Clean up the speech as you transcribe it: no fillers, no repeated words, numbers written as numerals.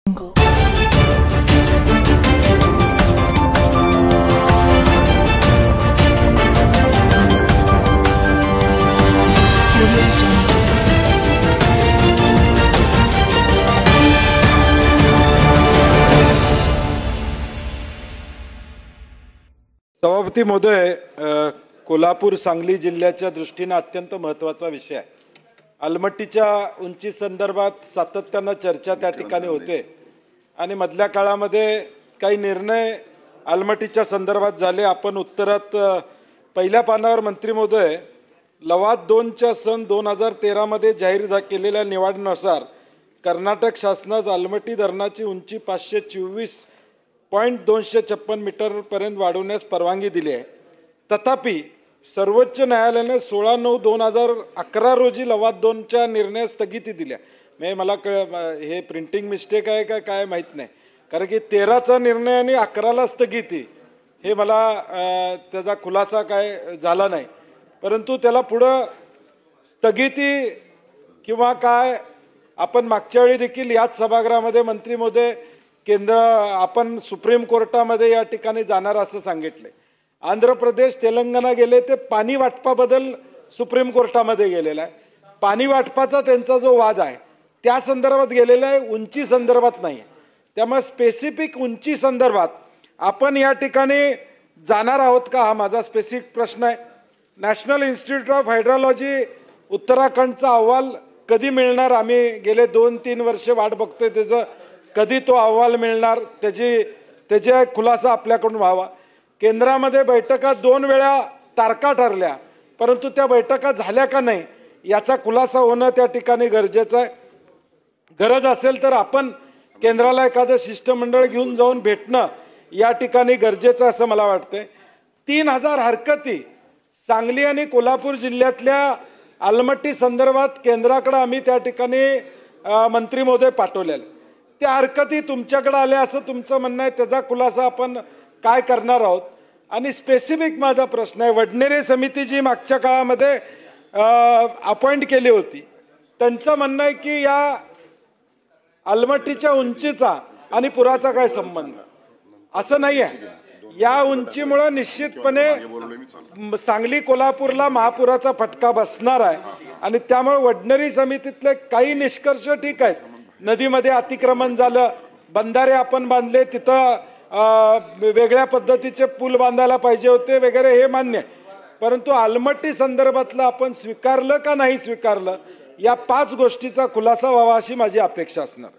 सभापती महोदय, कोल्हापूर सांगली जिल्ह्याच्या दृष्टीने अत्यंत महत्त्वाचा विषय आहे। अलमट्टीच्या उंची संदर्भात सातत्याने चर्चा त्या ठिकाणी होते आणि मधल्या काळामध्ये काही निर्णय अलमट्टीच्या संदर्भात झाले। आपण उत्तरात पहिल्या पानावर मंत्री महोदय, लवाद 2च्या सन 2013 मध्ये जाहीर केलेल्या निवडीनुसार कर्नाटक शासनास अलमट्टी धरणाची उंची 524.256 मीटर पर्यंत वाढवण्यास परवानगी दिली आहे। तथापि सर्वोच्च न्यायालयाने 16/9/2011 रोजी लवाद 2च्या निर्णयास स्थगिती दिल्या। मला हे प्रिंटिंग मिस्टेक आहे का काय माहित नाही, कारण की 13चा निर्णय आणि 11ला स्थगिती हे मला त्याचा खुलासा काय झाला नाही, परंतु त्याला पुढे स्थगिती किंवा काय आपण मागच्या वेळी देखील याच सभागृहामध्ये मंत्री महोदय केंद्र आपण सुप्रीम कोर्टामध्ये या ठिकाणी जाणार असं सांगितले। आंध्र प्रदेश तेलंगणा गेले ते पाणी वाटपाबद्दल सुप्रीम कोर्टामध्ये गेलेला आहे। पाणी वाटपाचा त्यांचा जो वाद आहे त्या संदर्भात गेलेला आहे, उंची संदर्भात नाही। त्यामुळे स्पेसिफिक उंची संदर्भात आपण या ठिकाणी जाणार आहोत का, हा माझा स्पेसिफिक प्रश्न आहे। नॅशनल इन्स्टिट्यूट ऑफ हायड्रोलॉजी उत्तराखंडचा अहवाल कधी मिळणार, आम्ही गेले 2-3 वर्ष वाट बघतोय त्याचं, कधी तो अहवाल मिळणार, त्याचा खुलासा आपल्याकडून व्हावा। केंद्रामध्ये बैठका 2 वेळा तारखा ठरल्या, परंतु त्या बैठका झाल्या का नाही याचा खुलासा होणं त्या ठिकाणी गरजेचं आहे। गरज असेल तर आपण केंद्राला एखादं शिष्टमंडळ घेऊन जाऊन भेटणं या ठिकाणी गरजेचं असं मला वाटतंय। 3000 हरकती सांगली आणि कोल्हापूर जिल्ह्यातल्या अलमट्टी संदर्भात केंद्राकडे आम्ही त्या ठिकाणी मंत्री महोदय पाठवलेले, त्या हरकती तुमच्याकडे आल्या असं तुमचं म्हणणं आहे, त्याचा खुलासा आपण काय करणार आहोत। आणि स्पेसिफिक माझा प्रश्न आहे, वडनेरे समिती जी मागच्या काळामध्ये अपॉइंट केली होती त्यांचं म्हणणं आहे की या अलमट्टीच्या उंचीचा आणि पुराचा काय संबंध, असं नाही आहे। या उंचीमुळे निश्चितपणे सांगली कोल्हापूरला महापुराचा फटका बसणार आहे आणि त्यामुळे वडनेरी समितीतले काही निष्कर्ष ठीक आहेत, नदीमध्ये अतिक्रमण झालं, बंधारे आपण बांधले, तिथं वेगळ्या पद्धतीचे पूल बांधायला पाहिजे होते वगैरे, हे मान्य आहे। परंतु अलमट्टी संदर्भातलं आपण स्वीकारलं का नाही स्वीकारलं या 5 गोष्टीचा खुलासा व्हावा अशी माझी अपेक्षा असणार।